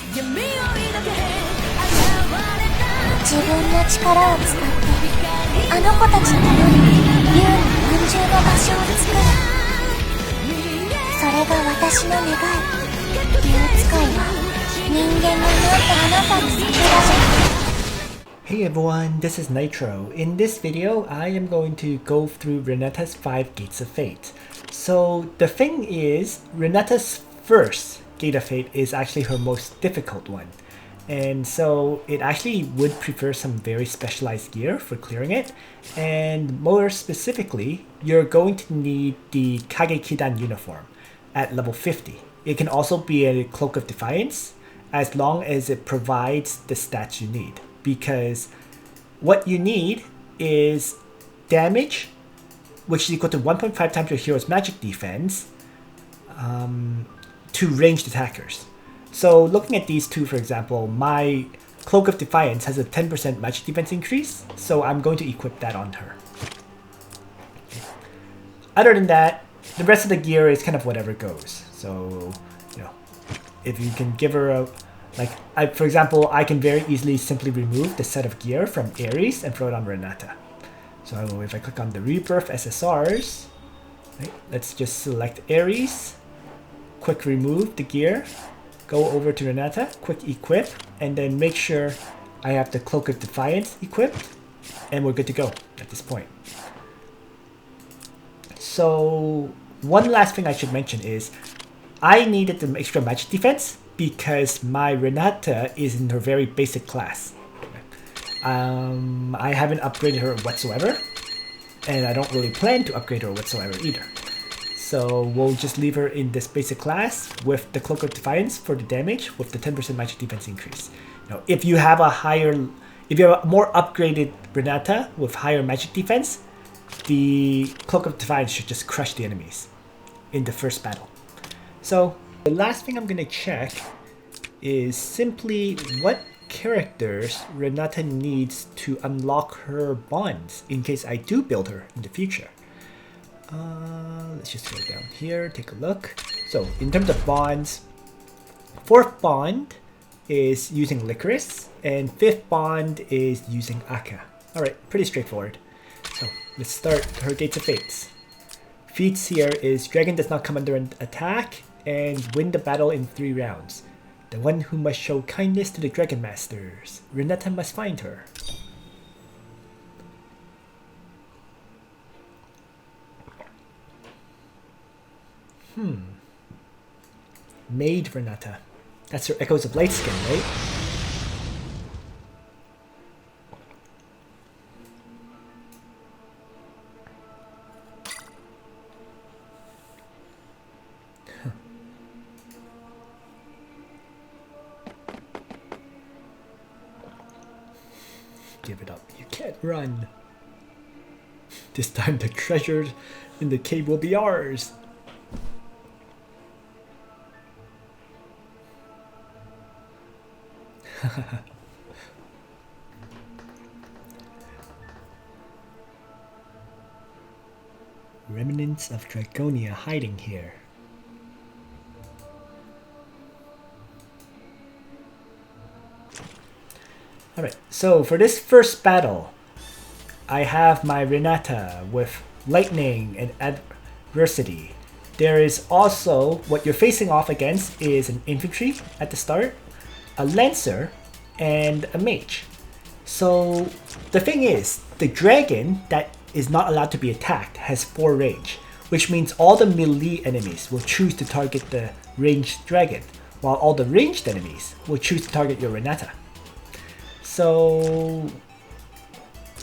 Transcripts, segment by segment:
自分の力を使ってあの子たちのように竜の安住の場所を作る。それが私の願い。竜使いは人間のようなあなたの先だじゃ。Hey everyone, this is Nitro. In this video, I am going to go through Renata's 5 Gates of Fate. So the thing is, Renata's first Gate of Fate is actually her most difficult one. And so it actually would prefer some very specialized gear for clearing it. And more specifically, you're going to need the Kage Kidan uniform at level 50. It can also be a Cloak of Defiance, as long as it provides the stats you need. Because what you need is damage, which is equal to 1.5 times your hero's magic defense, to ranged attackers. So looking at these two, for example, my Cloak of Defiance has a 10% magic defense increase, so I'm going to equip that on her. Other than that, the rest of the gear is kind of whatever goes. So, you know, if you can give her a, for example, I can very easily simply remove the set of gear from Ares and throw it on Renata. So if I click on the Rebirth SSRs, right, let's just select Ares, quick remove the gear, go over to Renata, quick equip, and then make sure I have the Cloak of Defiance equipped, and we're good to go at this point. So one last thing I should mention is I needed the extra magic defense because my Renata is in her very basic class. I haven't upgraded her whatsoever, and I don't really plan to upgrade her whatsoever either. So we'll just leave her in this basic class with the Cloak of Defiance for the damage with the 10% magic defense increase. Now, if you have a more upgraded Renata with higher magic defense, the Cloak of Defiance should just crush the enemies in the first battle. So the last thing I'm going to check is simply what characters Renata needs to unlock her bonds in case I do build her in the future. Let's just go down here, take a look. So in terms of bonds, 4th bond is using Licorice, and 5th bond is using Akaya. Alright, pretty straightforward. So let's start her Gates of Fates. Feats here is Dragon does not come under an attack and win the battle in 3 rounds. The one who must show kindness to the Dragon Masters. Renata must find her. Maid Renata. That's her Echoes of Light skin, right? Give it up. You can't run. This time the treasures in the cave will be ours. Remnants of Dragonia hiding here. Alright, so for this first battle, I have my Renata with Lightning and Adversity. There is also, what you're facing off against is an Infantry at the start, a Lancer, and a Mage. So the thing is, the Dragon that is not allowed to be attacked has 4 range, which means all the melee enemies will choose to target the ranged Dragon, while all the ranged enemies will choose to target your Renata. So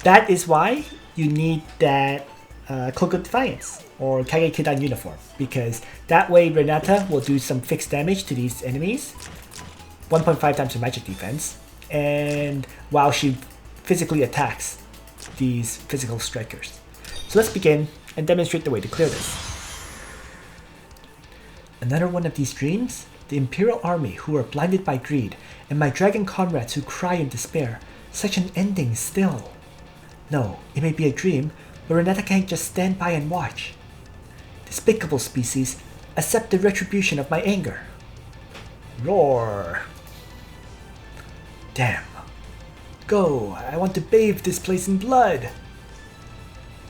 that is why you need that Cloak of Defiance or Kage Kidan uniform, because that way Renata will do some fixed damage to these enemies, 1.5 times her magic defense, and while she physically attacks these physical strikers. So let's begin and demonstrate the way to clear this. Another one of these dreams? The Imperial Army who are blinded by greed, and my dragon comrades who cry in despair. Such an ending still. No, it may be a dream, but Renata can't just stand by and watch. Despicable species, accept the retribution of my anger. Roar. Damn. Go, I want to bathe this place in blood.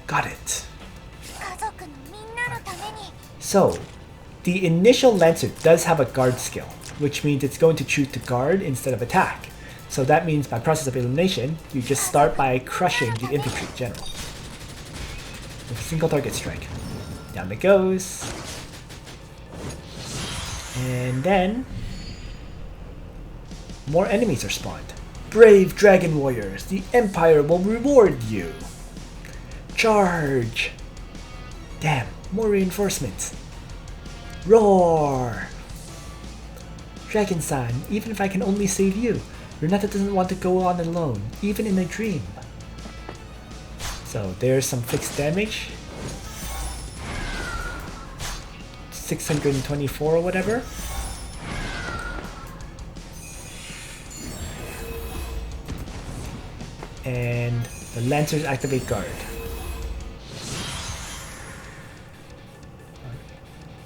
Got it. 家族のみんなのために So, the initial Lancer does have a guard skill, which means it's going to choose to guard instead of attack. So that means by process of elimination, you just start by crushing the infantry general with a single target strike. Down it goes. And then more enemies are spawned. Brave dragon warriors, the Empire will reward you. Charge! Damn, more reinforcements. Roar! Dragon-san, even if I can only save you, Renata doesn't want to go on alone, even in a dream. So there's some fixed damage. 624 or whatever. And the Lancers activate guard.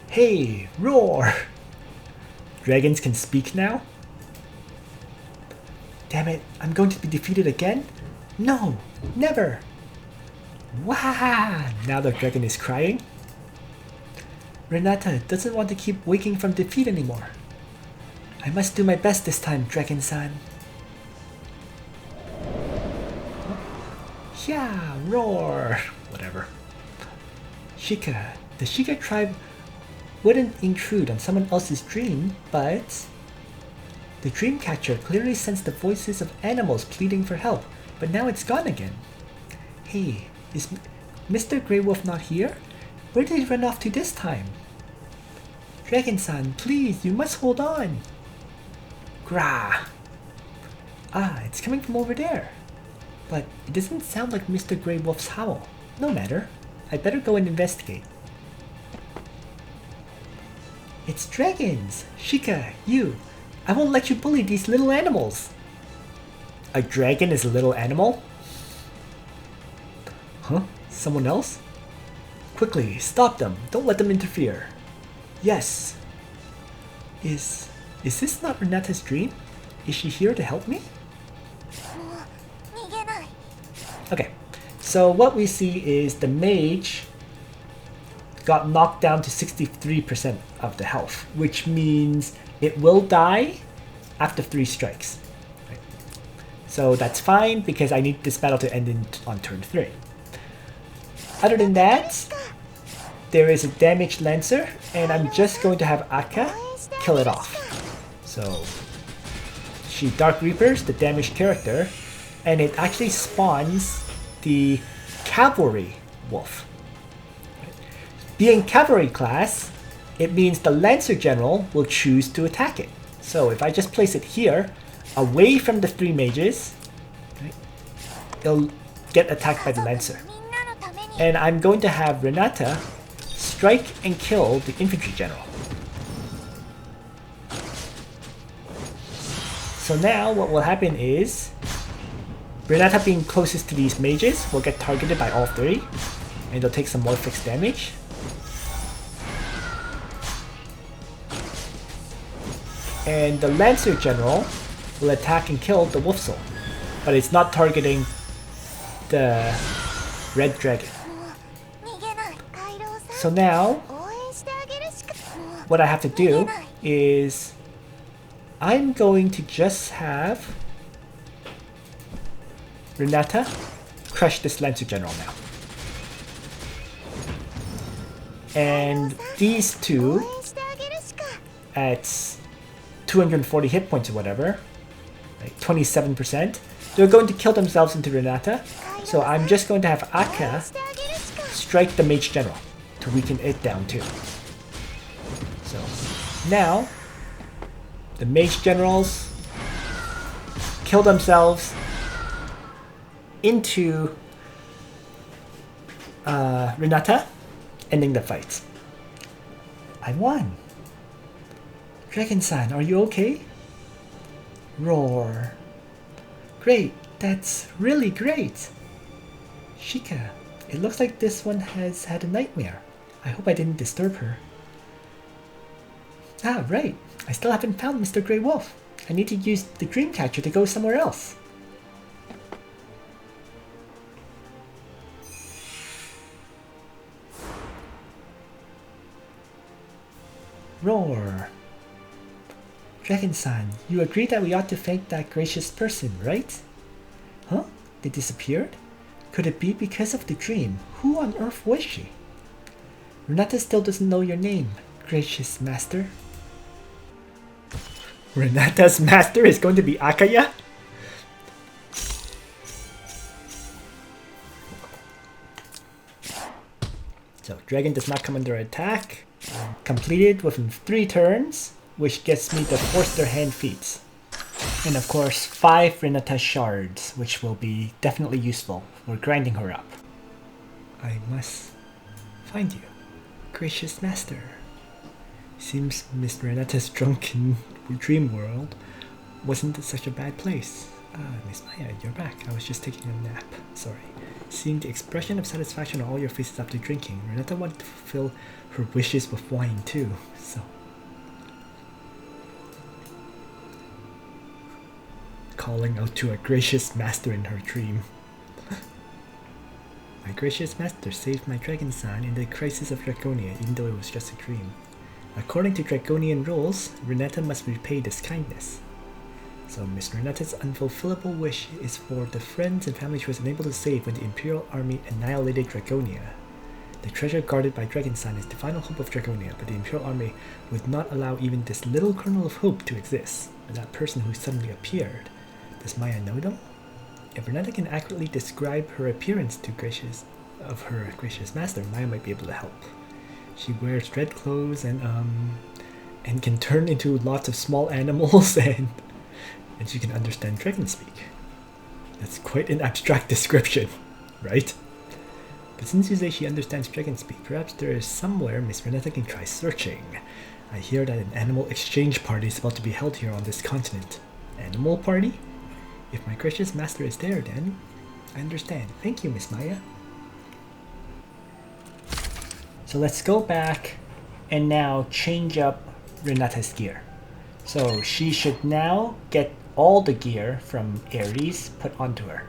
Hey, roar! Dragons can speak now? Damn it, I'm going to be defeated again? No, never! Wah! Now the dragon is crying. Renata doesn't want to keep waking from defeat anymore. I must do my best this time, Dragon-san. Yeah, roar! Whatever. Shika. The Shika tribe wouldn't intrude on someone else's dream, but the Dreamcatcher clearly sensed the voices of animals pleading for help, but now it's gone again. Hey, is Mr. Grey Wolf not here? Where did he run off to this time? Dragon-san, please, you must hold on. Grah! Ah, it's coming from over there. But it doesn't sound like Mr. Grey Wolf's howl. No matter. I'd better go and investigate. It's dragons! Shika, you! I won't let you bully these little animals! A dragon is a little animal? Huh? Someone else? Quickly, stop them! Don't let them interfere! Yes! Is this not Renata's dream? Is she here to help me? もう逃げない Okay, so what we see is the mage got knocked down to 63% of the health, which means it will die after 3 strikes. Right? So that's fine because I need this battle to end on turn 3. Other than that, there is a damaged Lancer, and I'm just going to have Akaya kill it off. So she Dark Reapers the damaged character, and it actually spawns the Cavalry Wolf. Being Cavalry class, it means the Lancer General will choose to attack it. So if I just place it here, away from the 3 mages, right, it'll get attacked by the Lancer. みんなのために And I'm going to have Renata strike and kill the Infantry General. So now what will happen is Renata being closest to these mages will get targeted by all 3, and they'll take some more fixed damage. And the Lancer General will attack and kill the Wolf Soul, but it's not targeting the Red Dragon. もう逃げないカイロウさん So now 応援してあげるしかもう what I have to do is I'm going to just have Renata crush this Lancer General now. And these 応 two 援してあげるしか at 240 hit points or whatever, like 27%, they're going to kill themselves into Renata. So I'm just going to have 応援 Akaya してあげるしか strike the Mage General to weaken it down too. So now the Mage Generals kill themselves into Renata, ending the fight. I won! Dragon-san, are you okay? Roar. Great, that's really great! Shika, it looks like this one has had a nightmare. I hope I didn't disturb her. Ah, right. I still haven't found Mr. Grey Wolf. I need to use the dream catcher to go somewhere else. Roar. Dragon-san, you agree that we ought to thank that gracious person, right? Huh? They disappeared? Could it be because of the dream? Who on earth was she? Renata still doesn't know your name, gracious master. Renata's master is going to be Akaya? So, dragon does not come under attack. Completed within 3 turns, which gets me the Force Their Hand feats. And of course, 5 Renata shards, which will be definitely useful for grinding her up. I must find you, gracious master. Seems Miss Renata's drunken dream world wasn't such a bad place. Miss Maya, you're back. I was just taking a nap. Sorry. Seeing the expression of satisfaction on all your faces after drinking, Renata wanted to fulfill her wishes with wine too, so... calling out to a gracious master in her dream. My gracious master saved my dragon-san in the crisis of Draconia, even though it was just a dream. According to Draconian rules, Renata must repay this kindness. So Miss Renata's unfulfillable wish is for the friends and family she was unable to save when the Imperial Army annihilated Draconia. The treasure guarded by Dragon-san is the final hope of Draconia, but the Imperial Army would not allow even this little kernel of hope to exist. And that person who suddenly appeared, does Maya know them? If Renata can accurately describe her appearance to her gracious master, Maya might be able to help. She wears red clothes and can turn into lots of small animals and she can understand dragon speak. That's quite an abstract description, right? But since you say she understands dragon speak, perhaps there is somewhere Miss Renata can try searching. I hear that an animal exchange party is about to be held here on this continent. Animal party? If my gracious master is there, then I understand. Thank you, Miss Maya. So let's go back and now change up Renata's gear. So she should now get all the gear from Ares put onto her.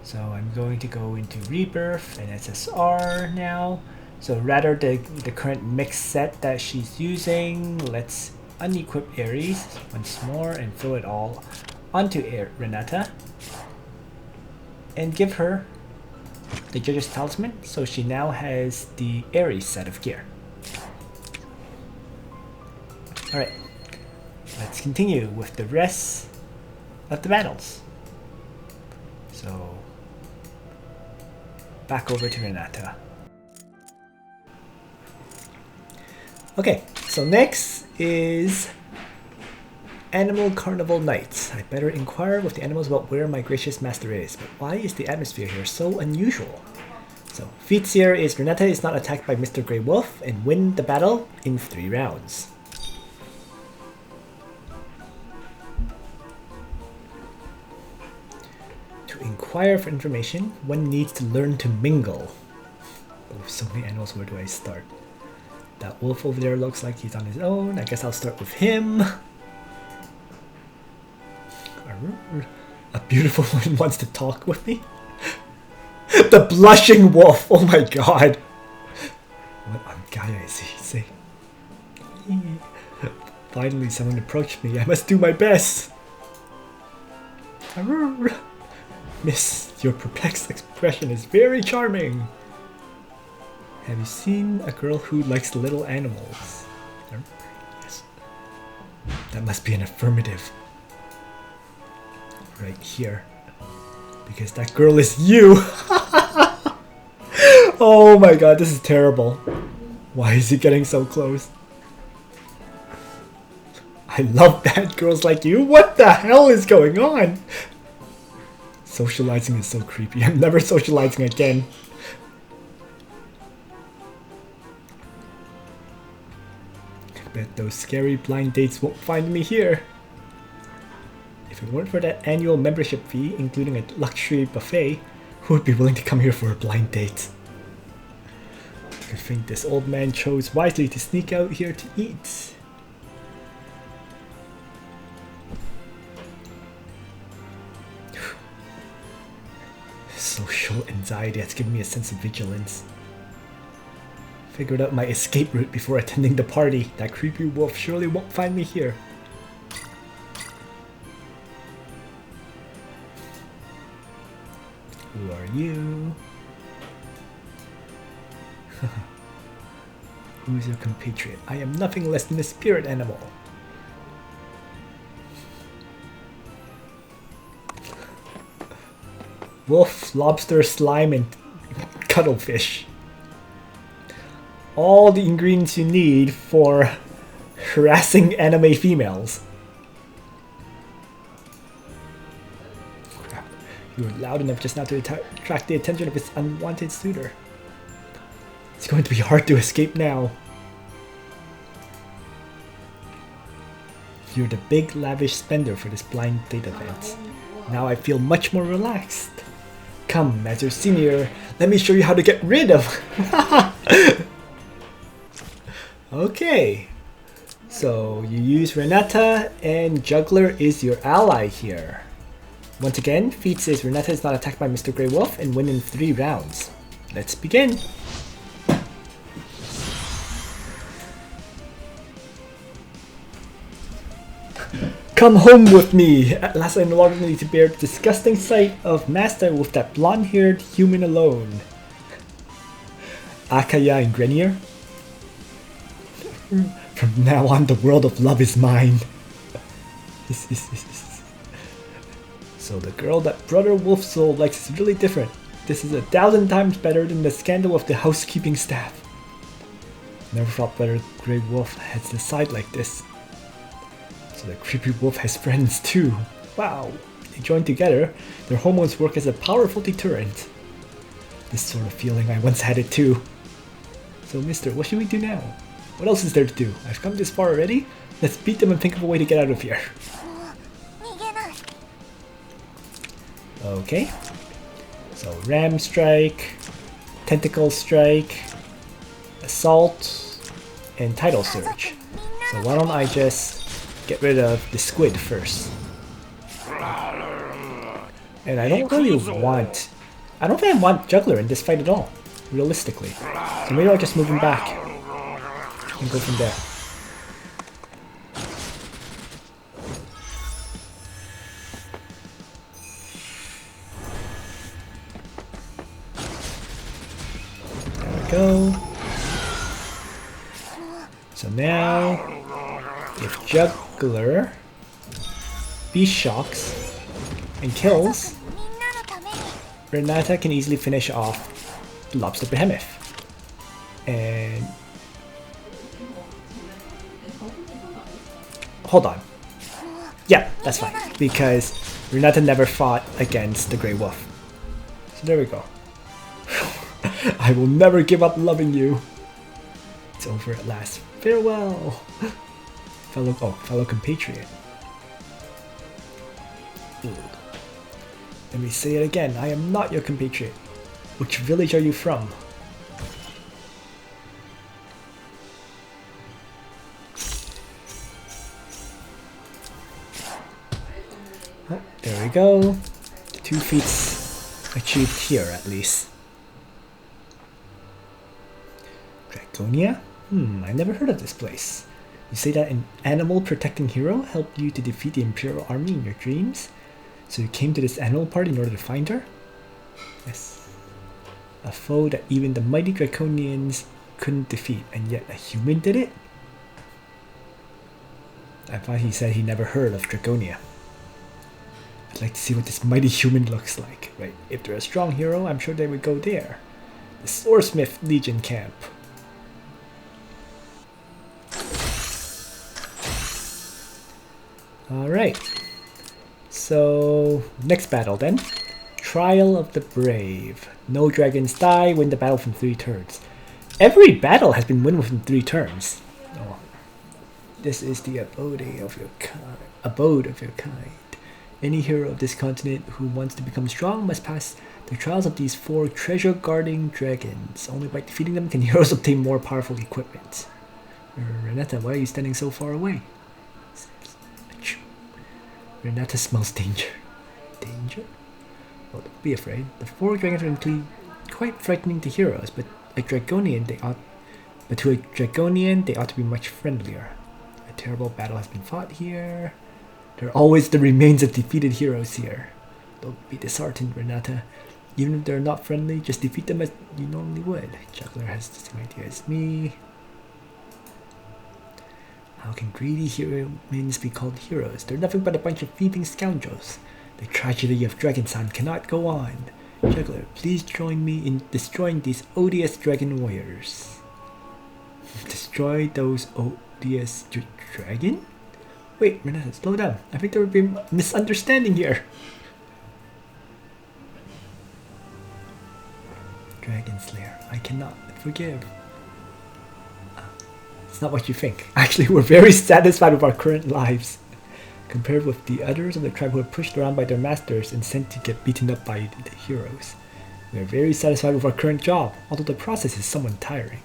So I'm going to go into Rebirth and SSR now. So rather the current mix set that she's using, let's unequip Ares once more and throw it all onto Renata. And give her the Judge's Talisman, so she now has the Ares set of gear. Alright, let's continue with the rest of the battles. So, back over to Renata. Okay, so next is Animal Carnival Nights. I better inquire with the animals about where my gracious master is, but why is the atmosphere here so unusual? So, feats here is Renata is not attacked by Mr. Grey Wolf and win the battle in 3 rounds. To inquire for information, one needs to learn to mingle. Oh, so many animals, where do I start? That wolf over there looks like he's on his own. I guess I'll start with him. A beautiful one wants to talk with me? The blushing wolf! Oh my god! What on Gaia is he saying? Finally someone approached me. I must do my best! Miss, your perplexed expression is very charming! Have you seen a girl who likes little animals? Yes. That must be an affirmative. Right here. Because that girl is you! Oh my god, this is terrible. Why is he getting so close? I love that girls like you. What the hell is going on? Socializing is so creepy. I'm never socializing again. I bet those scary blind dates won't find me here. If it weren't for that annual membership fee, including a luxury buffet, who would be willing to come here for a blind date? I think this old man chose wisely to sneak out here to eat. social anxiety has given me a sense of vigilance. Figured out my escape route before attending the party. That creepy wolf surely won't find me here. Who are you? Who is your compatriot? I am nothing less than a spirit animal. Wolf, lobster, slime, and cuttlefish. All the ingredients you need for harassing anime females. Crap. You were loud enough just now to attract the attention of his unwanted suitor. It's going to be hard to escape now. You're the big lavish spender for this blind date event. Now I feel much more relaxed. Come, as your senior, let me show you how to get rid of... Okay. So you use Renata and Juggler is your ally here. Once again, feats is Renata is not attacked by Mr. Grey Wolf and win in 3 rounds. Let's begin. Come home with me! At last I no longer need to bear the disgusting sight of Master with that blonde-haired human alone. Akaya and Grenier? From now on, the world of love is mine. So the girl that Brother Wolf Soul likes is really different. This is 1,000 times better than the scandal of the housekeeping staff. Never thought Brother Grey Wolf has a side like this. So the creepy wolf has friends too. Wow, they join together. Their hormones work as a powerful deterrent. This sort of feeling, I once had it too. So mister, what should we do now? What else is there to do? I've come this far already. Let's beat them and think of a way to get out of here. Okay. So Ram Strike, Tentacle Strike, Assault, and Tidal Surge. So why don't I just get rid of the squid first. And I don't really want... I don't think I want Juggler in this fight at all, realistically. So maybe I'll just move him back and go from there. There we go. So now, if Juggler B-shocks and kills, Renata can easily finish off the Lobster Behemoth. And hold on. Yeah, that's fine. Because Renata never fought against the Grey Wolf. So there we go. I will never give up loving you. It's over at last. Farewell! Fellow compatriot. Ooh. Let me say it again. I am not your compatriot. Which village are you from? Oh, there we go. 2 feats achieved here at least. Draconia? I never heard of this place. You say that an animal protecting hero helped you to defeat the Imperial Army in your dreams? So you came to this animal party in order to find her? Yes. A foe that even the mighty Draconians couldn't defeat, and yet a human did it? I thought he said he never heard of Draconia. I'd like to see what this mighty human looks like. Right, if they're a strong hero, I'm sure they would go there. The Swordsmith Legion camp. Alright. So, next battle then. Trial of the Brave. No dragons die, win the battle from 3 turns. Every battle has been won within 3 turns. Oh. This is the abode of your kind. Any hero of this continent who wants to become strong must pass the trials of these 4 treasure-guarding dragons. Only by defeating them can heroes obtain more powerful equipment. Renata, why are you standing so far away? Renata smells danger. Danger? Well, don't be afraid. The 4 dragons are indeed quite frightening to heroes, but to a Dragonian they ought to be much friendlier. A terrible battle has been fought here. There are always the remains of defeated heroes here. Don't be disheartened, Renata. Even if they're not friendly, just defeat them as you normally would. Juggler has the same idea as me. How can greedy humans be called heroes? They're nothing but a bunch of thieving scoundrels. The tragedy of Dragonsan cannot go on. Juggler, please join me in destroying these odious dragon warriors. Destroy those odious dragon? Wait, Renata, slow down. I think there would be a misunderstanding here. Dragon Slayer, I cannot forgive. It's not what you think. Actually, we're very satisfied with our current lives. Compared with the others of the tribe who are pushed around by their masters and sent to get beaten up by the heroes. We are very satisfied with our current job, although the process is somewhat tiring.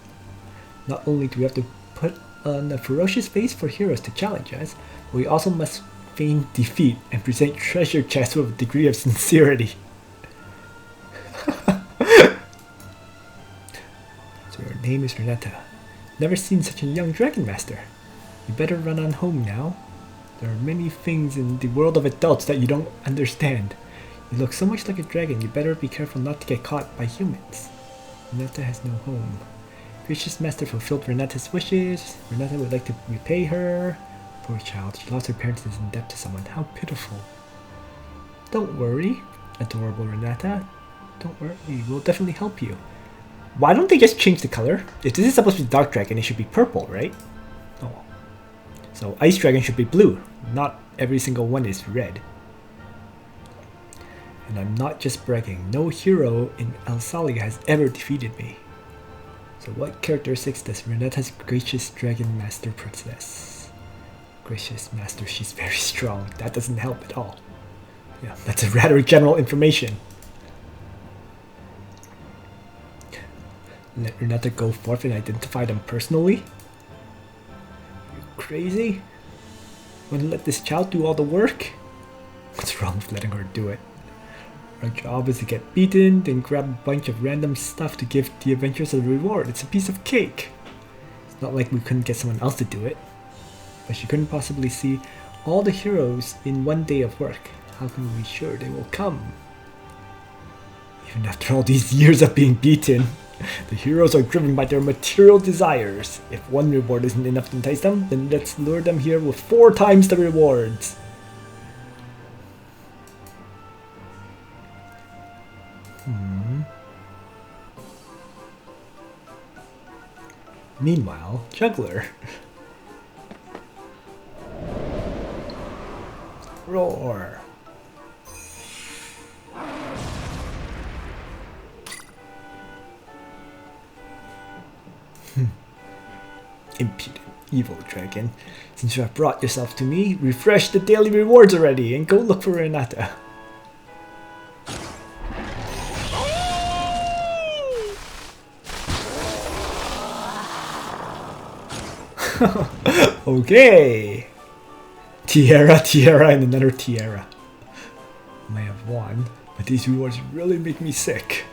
Not only do we have to put on a ferocious face for heroes to challenge us, but we also must feign defeat and present treasure chests with a degree of sincerity. So your name is Renata. Never seen such a young dragon master. You better run on home now. There are many things in the world of adults that you don't understand. You look so much like a dragon, you better be careful not to get caught by humans. Renata has no home. Gracious Master fulfilled Renata's wishes. Renata would like to repay her. Poor child, she lost her parents and is in debt to someone. How pitiful. Don't worry, adorable Renata. Don't worry, we'll definitely help you. Why don't they just change the color? If this is supposed to be Dark Dragon, it should be purple, right? Oh. So Ice Dragon should be blue. Not every single one is red. And I'm not just bragging. No hero in Alsalia has ever defeated me. So what characteristics does Renata's Gracious Dragon Master possess? Gracious Master, she's very strong. That doesn't help at all. Yeah, that's a rather general information. Let Renata go forth and identify them personally? You crazy? Want to let this child do all the work? What's wrong with letting her do it? Our job is to get beaten, then grab a bunch of random stuff to give the adventurers a reward. It's a piece of cake. It's not like we couldn't get someone else to do it. But she couldn't possibly see all the heroes in one day of work. How can we be sure they will come? Even after all these years of being beaten, the heroes are driven by their material desires. If one reward isn't enough to entice them, then let's lure them here with 4 times the rewards. Meanwhile, Juggler. Roar. Impudent, evil dragon. Since you have brought yourself to me, refresh the daily rewards already and go look for Renata. Okay. Tiara, and another tiara. I may have won, but these rewards really make me sick.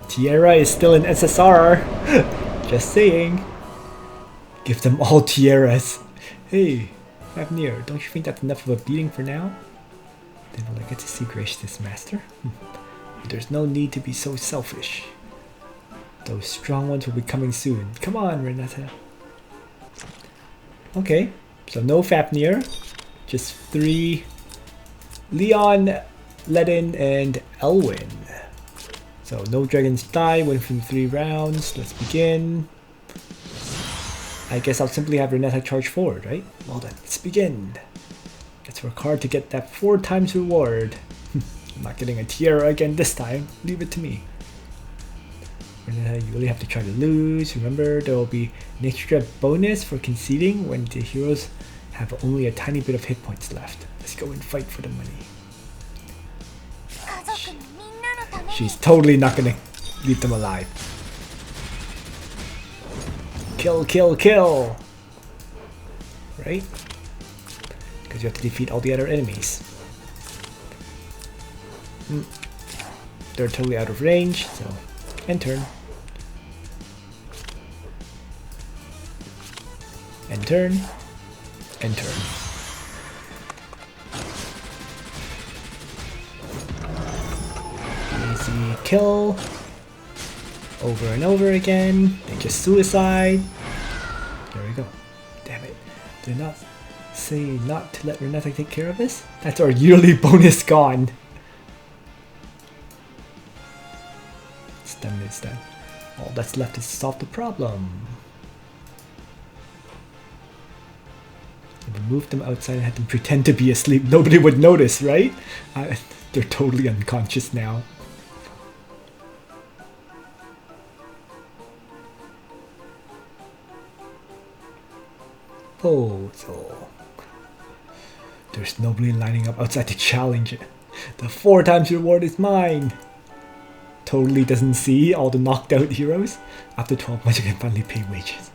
Tiara is still in SSR. Just saying. Give them all tiaras. Hey, Fafnir, don't you think that's enough of a beating for now? Then will I get to see Gracious Master? There's no need to be so selfish. Those strong ones will be coming soon. Come on, Renata. Okay, so no Fafnir. Just 3 Leon, Ledin, and Elwyn. So no dragons die, win from 3 rounds. Let's begin. I guess I'll simply have Renata charge forward, right? Well then, let's begin. Let's work hard to get that 4 times reward. I'm not getting a tiara again this time. Leave it to me. Renata, you really have to try to lose. Remember, there will be an extra bonus for conceding when the heroes have only a tiny bit of hit points left. Let's go and fight for the money. She's totally not gonna leave them alive. Kill, kill, kill! right? Because you have to defeat all the other enemies. They're totally out of range, so end turn. End turn. End turn. Easy kill. Over and over again. They just suicide. There we go. Damn it. Did not say not to let Renata take care of this? That's our yearly bonus gone. It's done, it's done. All that's left is to solve the problem. If we moved them outside and had them pretend to be asleep, nobody would notice, right? They're totally unconscious now. Oh, so there's nobody lining up outside to challenge it. The 4 times reward is mine. Totally doesn't see all the knocked out heroes. After 12 months, you can finally pay wages.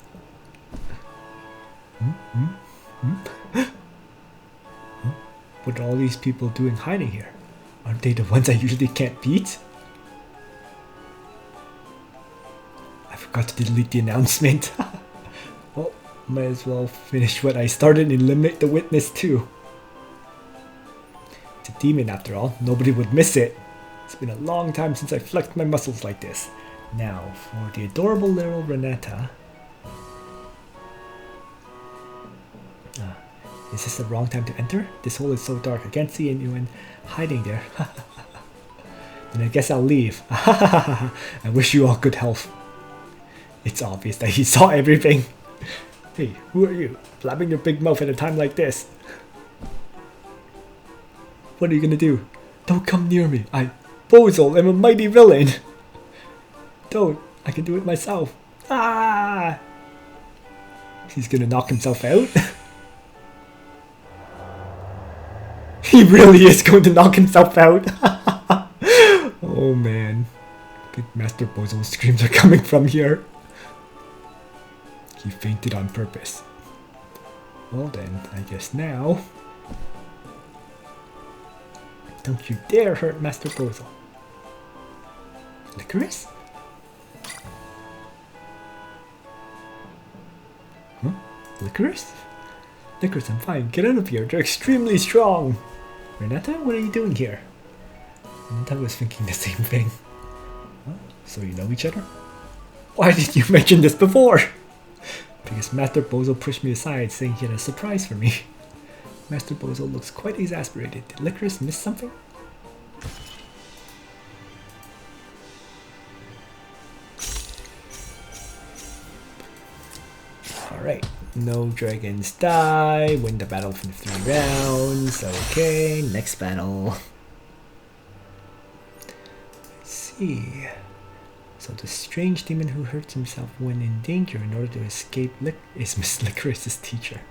What are all these people doing hiding here? Aren't they the ones I usually can't beat? I forgot to delete the announcement. Well, might as well finish what I started and eliminate the witness too. It's a demon after all, nobody would miss it. It's been a long time since I flexed my muscles like this. Now, for the adorable little Renata. Is this the wrong time to enter? This hole is so dark, I can't see anyone hiding there. Then I guess I'll leave. I wish you all good health. It's obvious that he saw everything. Hey, who are you? Blabbing your big mouth at a time like this. What are you gonna do? Don't come near me. Bozel, am a mighty villain. Don't. I can do it myself. Ah! He's gonna knock himself out? He really is going to knock himself out. Oh man. I think Master Bozel's screams are coming from here. He fainted on purpose. Well then, I guess now... Don't you dare hurt Master Bozel. Licorice? Huh? Licorice? Licorice, I'm fine. Get out of here. They're extremely strong. Renata, what are you doing here? Renata was thinking the same thing. Huh? So you know each other? Why did you mention this before? Because Master Bozel pushed me aside, saying he had a surprise for me. Master Bozel looks quite exasperated. Did Licorice miss something? Alright. No dragons die. Win the battle from 3 rounds. Okay, next battle. Let's see. So the strange demon who hurts himself when in danger in order to escape is Miss Licorice's teacher.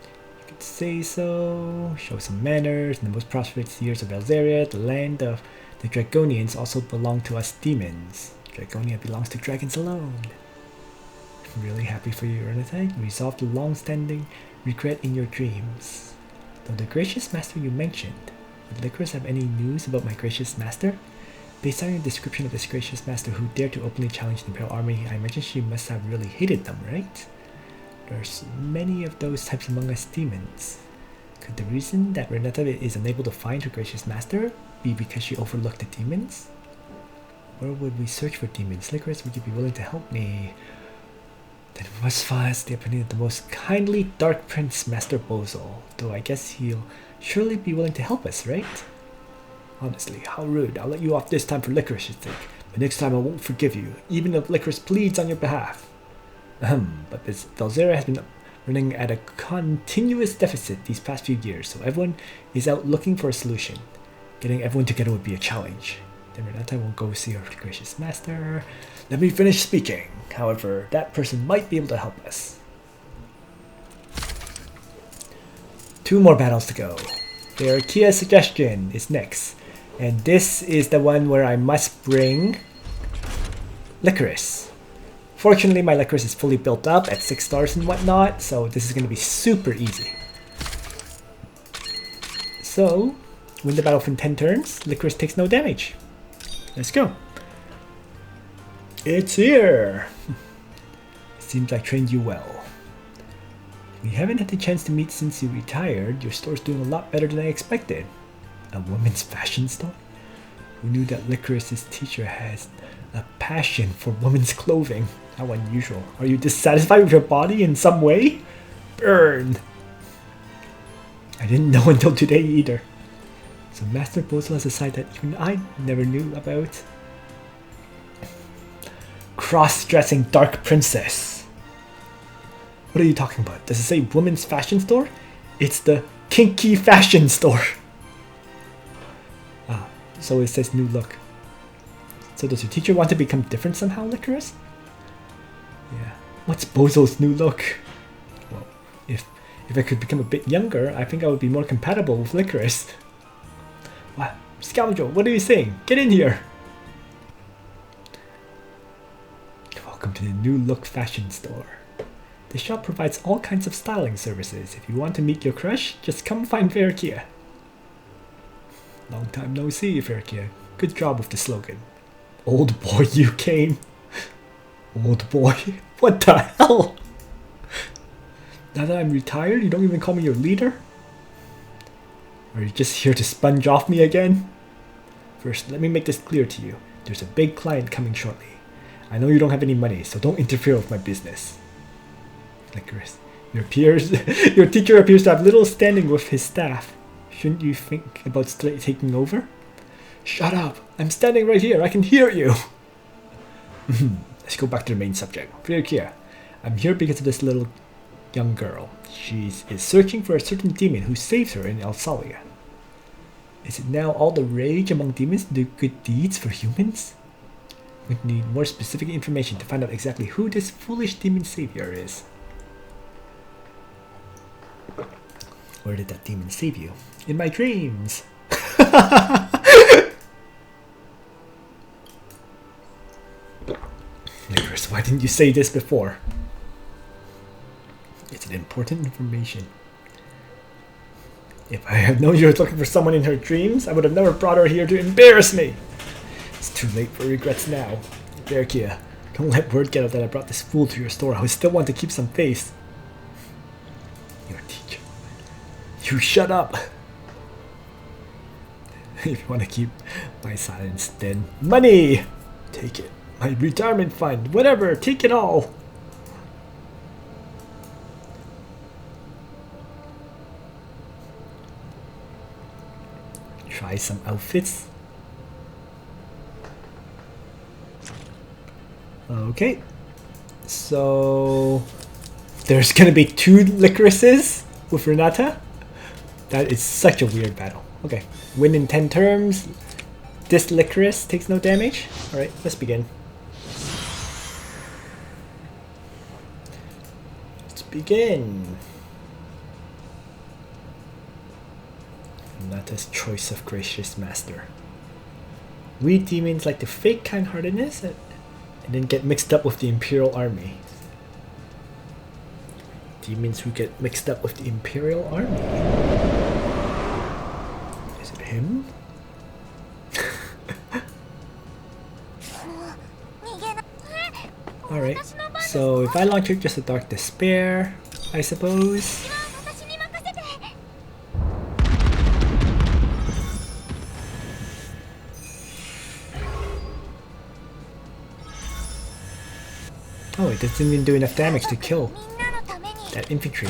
You could say so. Show some manners. In the most prosperous years of Elzaria, the land of the Dragonians also belong to us demons. Dragonia belongs to dragons alone. I'm really happy for you, Renata. You resolved the long-standing regret in your dreams. Though the gracious master you mentioned, would Licorice have any news about my gracious master? Based on your description of this gracious master who dared to openly challenge the Imperial Army, I imagine she must have really hated them, right? There's many of those types among us demons. Could the reason that Renata is unable to find her gracious master be because she overlooked the demons? Where would we search for demons? Licorice, would you be willing to help me? Then we must find the opinion of the most kindly Dark Prince, Master Bozel. Though I guess he'll surely be willing to help us, right? Honestly, how rude. I'll let you off this time for Licorice's sake. But next time I won't forgive you, even if Licorice pleads on your behalf. But this Elzaria has been running at a continuous deficit these past few years, so everyone is out looking for a solution. Getting everyone together would be a challenge. Then Renata will go see her gracious master. Let me finish speaking. However, that person might be able to help us. 2 more battles to go. Feraquea's suggestion is next. And this is the one where I must bring Licorice. Fortunately, my Licorice is fully built up at 6 stars and whatnot, so this is going to be super easy. So, win the battle in 10 turns, Licorice takes no damage. Let's go. It's here! Seems I trained you well. We haven't had the chance to meet since you retired. Your store's doing a lot better than I expected. A woman's fashion store? Who knew that Licorice's teacher has a passion for women's clothing? How unusual. Are you dissatisfied with your body in some way? Burn! I didn't know until today either. So Master Bozo has a side that even I never knew about. Cross-dressing dark princess. What are you talking about? Does it say women's fashion store? It's the kinky fashion store. Ah, so it says new look. So does your teacher want to become different somehow, Licorice? Yeah. What's Bozo's new look? Well, if I could become a bit younger, I think I would be more compatible with Licorice. What? Scoundrel, what are you saying? Get in here! Welcome to the New Look Fashion Store. The shop provides all kinds of styling services. If you want to meet your crush, just come find Feraquea. Long time no see, Feraquea. Good job with the slogan. Old boy, you came. Old boy? What the hell? Now that I'm retired, you don't even call me your leader? Are you just here to sponge off me again? First, let me make this clear to you. There's a big client coming shortly. I know you don't have any money, so don't interfere with my business. Licorice, your teacher appears to have little standing with his staff. Shouldn't you think about taking over? Shut up! I'm standing right here, I can hear you! Let's go back to the main subject. Feraquea, I'm here because of this little young girl. She is searching for a certain demon who saved her in Alsalia. Is it now all the rage among demons to do good deeds for humans? We need more specific information to find out exactly who this foolish demon savior is. Where did that demon save you? In my dreams! Licorice, why didn't you say this before? It's an important information. If I had known you were looking for someone in her dreams, I would have never brought her here to embarrass me! It's too late for regrets now. Feraquea, don't let word get out that I brought this fool to your store. I would still want to keep some face. Your teacher. You shut up! If you want to keep my silence, then money! Take it. My retirement fund. Whatever. Take it all. Try some outfits. Okay. So there's gonna be 2 Licorices with Renata. That is such a weird battle. Okay. Win in 10 terms. This Licorice takes no damage. Alright, let's begin. Let's begin. Renata's choice of gracious master. We demons like to fake kind-heartedness and then get mixed up with the Imperial Army. Demons who get mixed up with the Imperial Army. Is it him? Alright, so if I launch it, just a Dark Despair, I suppose. Oh, it doesn't even do enough damage to kill that infantry.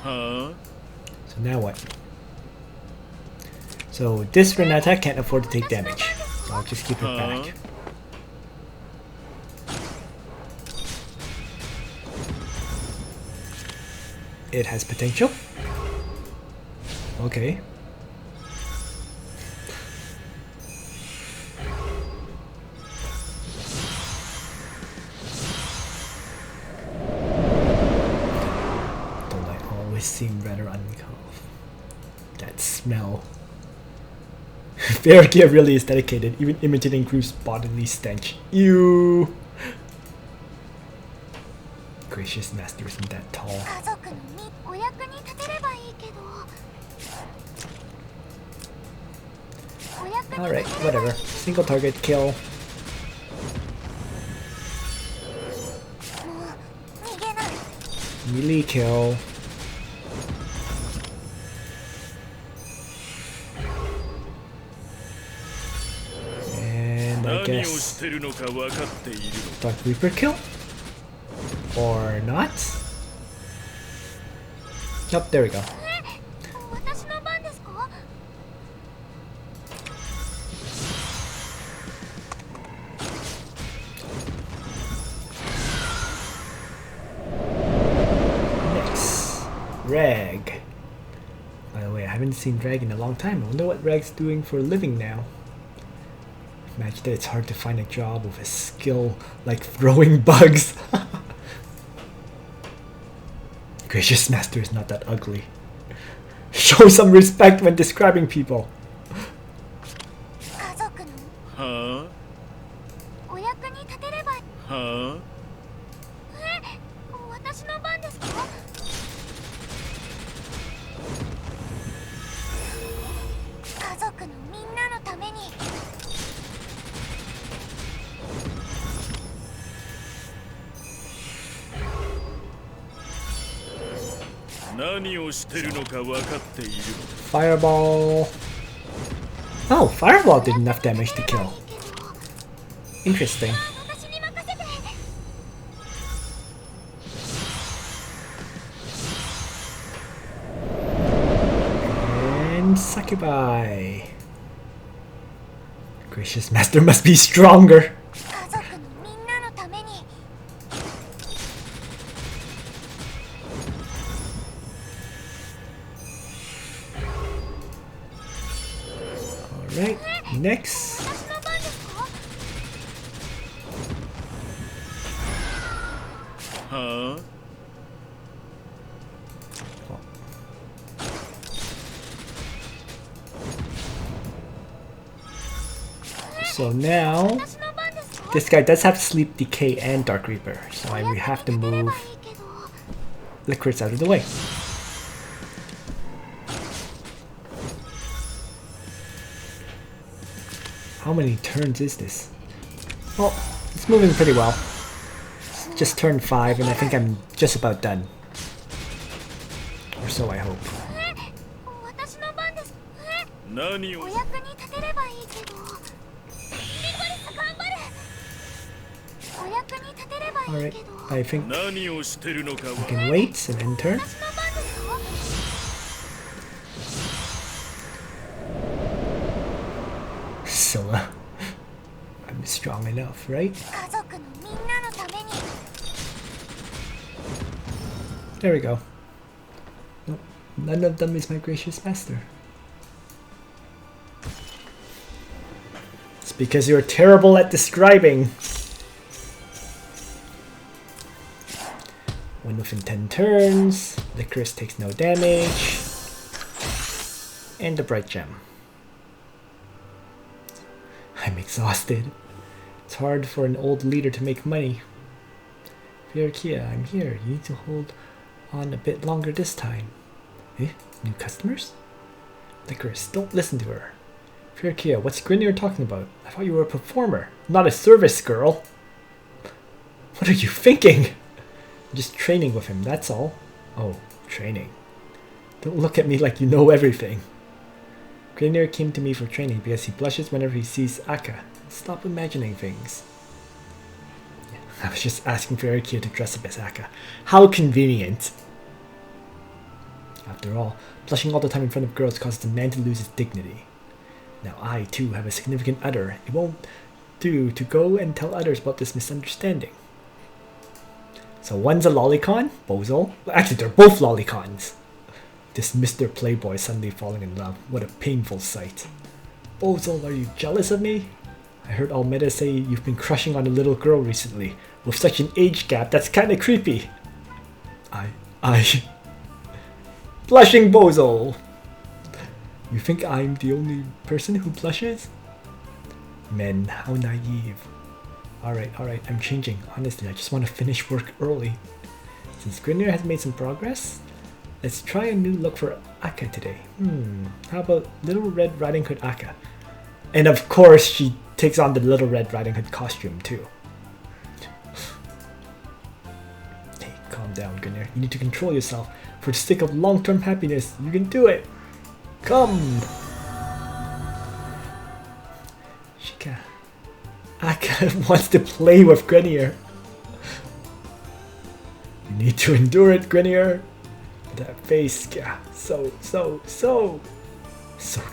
Huh? So now what? So this Renata can't afford to take damage. So I'll just keep her back. It has potential. Okay. Don't I always seem rather uncomfortable? That smell. Feraquea really is dedicated, even imitating Group's bodily stench. Ew! Gracious Master isn't that tall. Alright, whatever. Single target kill. Melee kill. And I guess Dark Reaper kill? Or not? Nope, there we go. Rag. By the way, I haven't seen Rag in a long time. I wonder what Rag's doing for a living now. Imagine that it's hard to find a job with a skill like throwing bugs. Gracious Master is not that ugly. Show some respect when describing people. Huh? Huh? Fireball. Oh, Fireball did enough damage to kill. Interesting. And Succubi. Gracious Master must be stronger. Alright, next. Huh? So now, this guy does have Sleep, Decay, and Dark Reaper, so we have to move Licorice out of the way. How many turns is this? Well, it's moving pretty well. It's just turn 5 and I think I'm just about done. Or so I hope. Alright, I think we can wait and end turn. So, I'm strong enough, right? There we go. Nope, none of them is my Gracious Master. It's because you're terrible at describing. Win within 10 turns, Licorice takes no damage, and a Bright Gem. I'm exhausted. It's hard for an old leader to make money. Feraquea, I'm here. You need to hold on a bit longer this time. Eh? New customers? Licorice, don't listen to her. Feraquea, what's Grineer talking about? I thought you were a performer, not a service girl. What are you thinking? I'm just training with him, that's all. Oh, training. Don't look at me like you know everything. Grineer came to me for training because he blushes whenever he sees Akaya. Stop imagining things. I was just asking Feraquea to dress up as Akaya. How convenient! After all, blushing all the time in front of girls causes a man to lose his dignity. Now I, too, have a significant other. It won't do to go and tell others about this misunderstanding. So one's a lolicon, Bozo. Actually, they're both lolicons. This Mr. Playboy suddenly falling in love. What a painful sight. Bozo, are you jealous of me? I heard Almeda say you've been crushing on a little girl recently. With such an age gap, that's kinda creepy. Blushing Bozo! You think I'm the only person who blushes? Men, how naive. Alright, I'm changing. Honestly, I just want to finish work early. Since Grineer has made some progress, let's try a new look for Aka today. How about Little Red Riding Hood Aka? And of course, she takes on the Little Red Riding Hood costume too. Hey, calm down, Grineer. You need to control yourself. For the sake of long-term happiness, you can do it. Come! Shika. Aka wants to play with Grineer. You need to endure it, Grineer. That face, yeah, so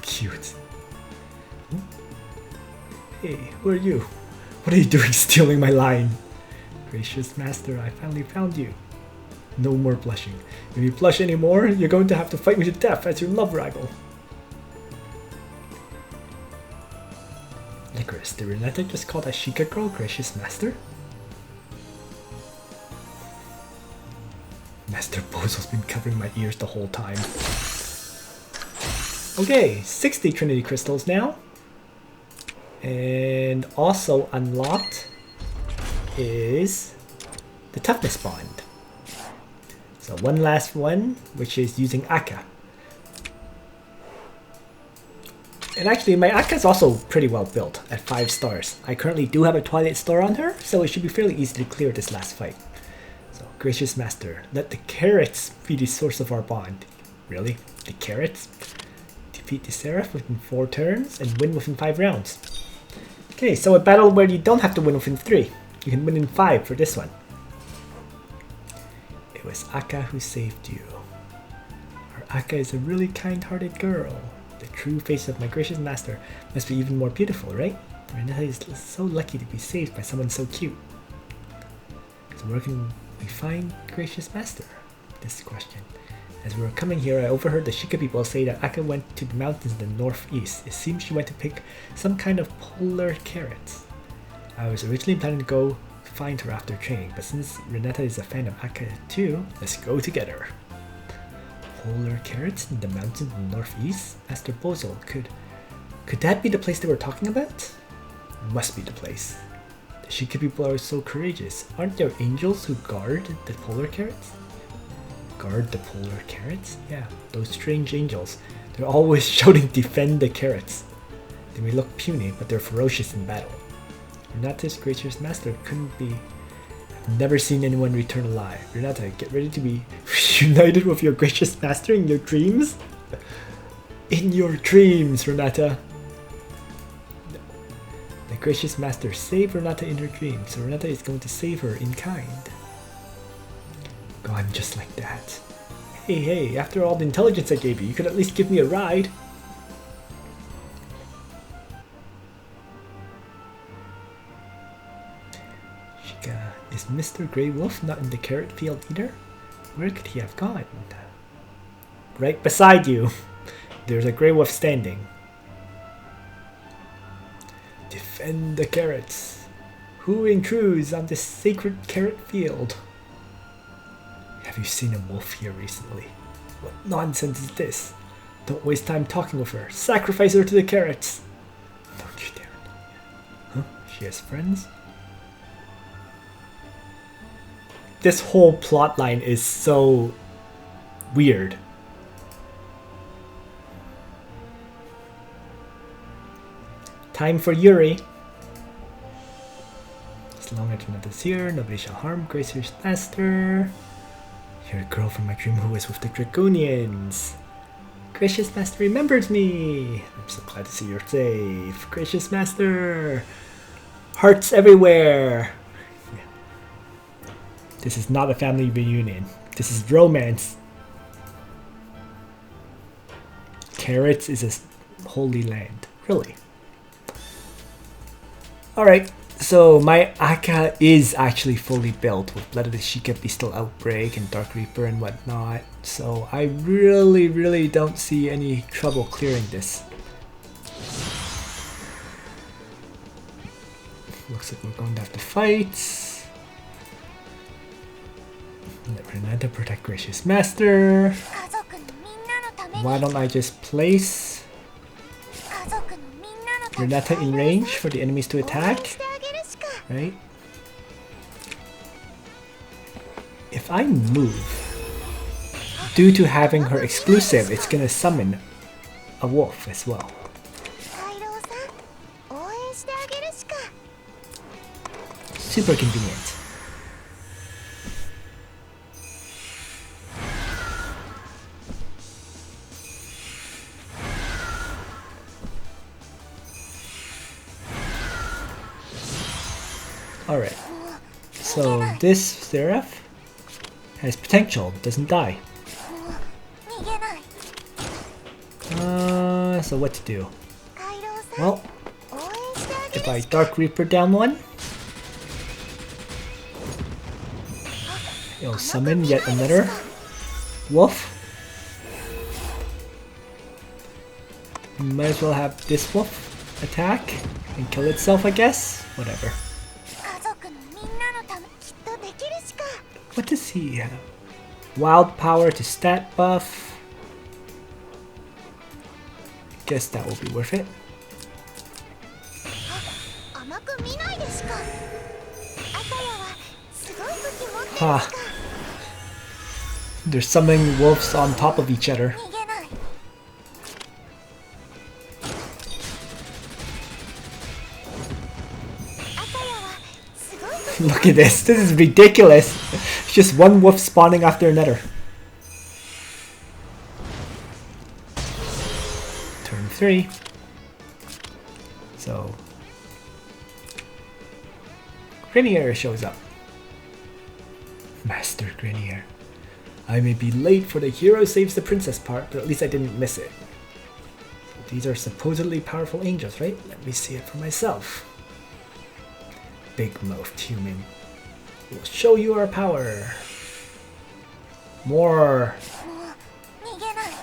cute. Hey, who are you? What are you doing stealing my line? Gracious master, I finally found you. No more blushing. If you blush anymore, you're going to have to fight me to death as your love rival. Licorice, did Renata just call that Sheikah girl Gracious Master? Master Bozo's been covering my ears the whole time. Okay, 60 Trinity Crystals now. And also unlocked is the Toughness Bond. So one last one, which is using Aka. And actually, my Aka is also pretty well built at 5 stars. I currently do have a Twilight Star on her, so it should be fairly easy to clear this last fight. So, Gracious Master, let the carrots be the source of our bond. Really? The carrots? Defeat the Seraph within 4 turns and win within 5 rounds. Okay, so a battle where you don't have to win within 3. You can win in 5 for this one. It was Aka who saved you. Our Aka is a really kind-hearted girl. The true face of my Gracious Master must be even more beautiful, right? Renata is so lucky to be saved by someone so cute. So where can we find Gracious Master? This is the question. As we were coming here, I overheard the Sheikah people say that Aka went to the mountains in the northeast. It seems she went to pick some kind of polar carrots. I was originally planning to go find her after training, but since Renata is a fan of Aka too, let's go together. Polar carrots in the mountains in the northeast? Master Bozo, could that be the place they were talking about? Must be the place. The Sheikah people are so courageous. Aren't there angels who guard the polar carrots? Guard the polar carrots? Yeah, those strange angels. They're always shouting defend the carrots. They may look puny, but they're ferocious in battle. Renata's Gracious Master couldn't be... I've never seen anyone return alive. Renata, get ready to be reunited with your Gracious Master in your dreams? In your dreams, Renata! The Gracious Master saved Renata in her dreams, so Renata is going to save her in kind. Gone just like that. Hey, after all the intelligence I gave you, you could at least give me a ride. Shika, is Mr. Grey Wolf not in the carrot field either? Where could he have gone? Right beside you. There's a Grey Wolf standing. Defend the carrots. Who intrudes on this sacred carrot field? Have you seen a wolf here recently? What nonsense is this? Don't waste time talking with her. Sacrifice her to the carrots. Don't you dare. Huh? She has friends? This whole plot line is so weird. Time for Yuri. As long as Renata's here, nobody shall harm Gracious Master. You're a girl from my dream who was with the Draconians. Gracious Master remembers me. I'm so glad to see you're safe. Gracious Master. Hearts everywhere. Yeah. This is not a family reunion. This is romance. Carrots is a holy land. Really? Alright. So my Aka is actually fully built with Blood of the Sheikah Beastal Outbreak and Dark Reaper and whatnot. So I really don't see any trouble clearing this. Looks like we're going to have to fight. Let Renata protect Gracious Master. Why don't I just place Renata in range for the enemies to attack. Right? If I move, due to having her exclusive, it's gonna summon a wolf as well. Super convenient. Alright, so this Seraph has potential, doesn't die. So what to do? Well, if I Dark Reaper down one, it'll summon yet another wolf. Might as well have this wolf attack and kill itself, I guess. Whatever. What does he have? Wild power to stat buff. Guess that will be worth it. Ah. They're summoning wolves on top of each other. Look at this. This is ridiculous. It's just one wolf spawning after another. Turn 3. So Grenier shows up. Master Grenier. I may be late for the hero saves the princess part, but at least I didn't miss it. These are supposedly powerful angels, right? Let me see it for myself. Big-mouthed human. We'll show you our power. More.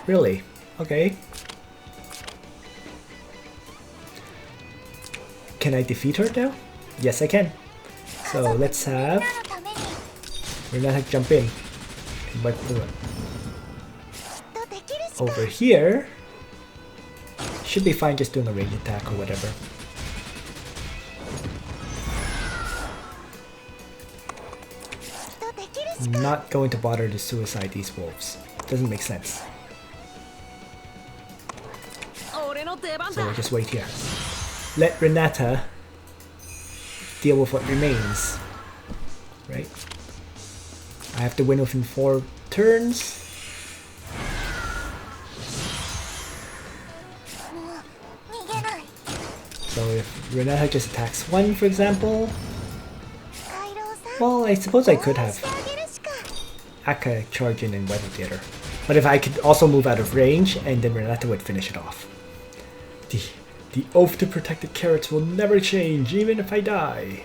Really? Okay. Can I defeat her now? Yes, I can. So let's have Renata jump in and wipe through it. Over here, should be fine just doing a range attack or whatever. I'm not going to bother to suicide these wolves. Doesn't make sense. So we'll just wait here. Let Renata deal with what remains. Right? I have to win within 4 turns. So if Renata just attacks 1, for example, well, I suppose I could have Akaya charge in and wipe out the other. But if I could also move out of range, and then Renata would finish it off. The oath to protect the carrots will never change, even if I die.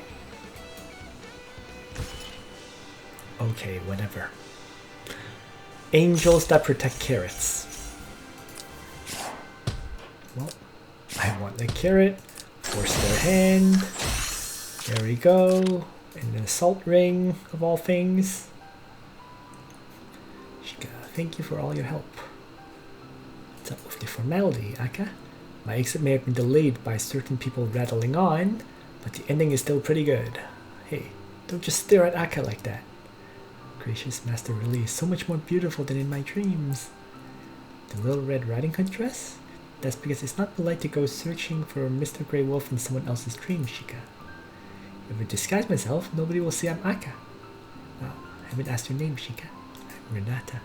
Okay, whatever. Angels that protect carrots. Well, I want the carrot. Force their hand. There we go. And an assault ring, of all things. Shika, thank you for all your help. What's up with the formality, Aka? My exit may have been delayed by certain people rattling on, but the ending is still pretty good. Hey, don't just stare at Aka like that. Gracious Master really is so much more beautiful than in my dreams. The Little Red Riding Hood dress? That's because it's not polite to go searching for Mr. Grey Wolf in someone else's dream, Shika. If I disguise myself, nobody will see I'm Aka. Well, I haven't asked your name, Shika. I'm Renata.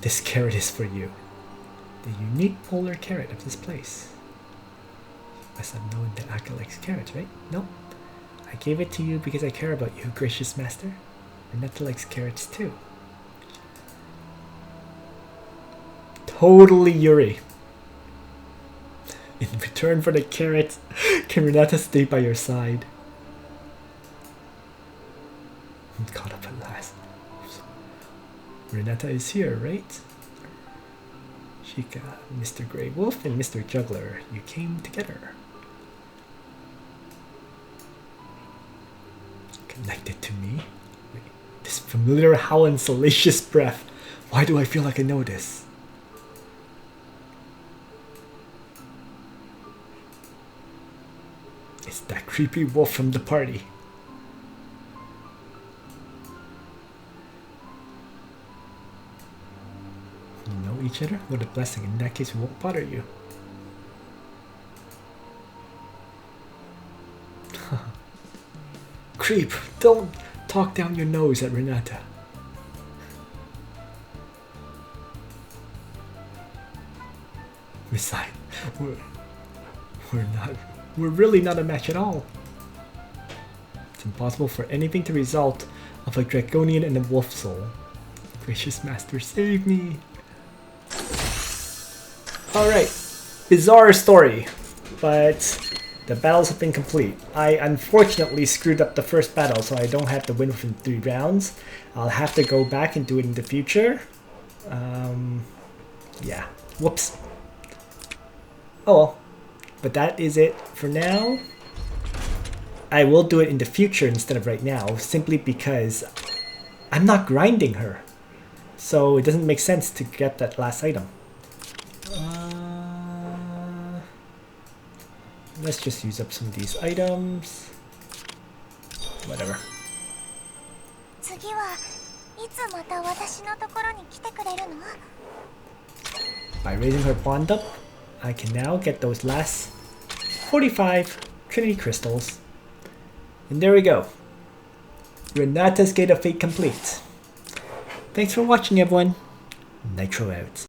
This carrot is for you. The unique polar carrot of this place. You must have known that Aka likes carrots, right? No. I gave it to you because I care about you, gracious master. Renata likes carrots too. Totally Yuri. In return for the carrot, can Renata stay by your side? I'm caught up at last. Renata is here, right? Shika, Mr. Grey Wolf and Mr. Juggler, you came together. Connected to me? Wait, this familiar howl and salacious breath. Why do I feel like I know this? that creepy wolf from the party. You know each other? What a blessing. In that case, we won't bother you. Creep! Don't talk down your nose at Renata. Besides, we're really not a match at all. It's impossible for anything to result of a draconian and a wolf soul. Gracious master, save me. Alright, bizarre story, but the battles have been complete. I unfortunately screwed up the first battle, so I don't have to win within 3 rounds. I'll have to go back and do it in the future. Yeah, whoops. Oh well, but that is it for now. I will do it in the future instead of right now, simply because I'm not grinding her. So it doesn't make sense to get that last item. Let's just use up some of these items. Whatever. By raising her bond up, I can now get those last 45 Trinity Crystals. And there we go. Renata's Gate of Fate complete. Thanks for watching, everyone. Nitro out.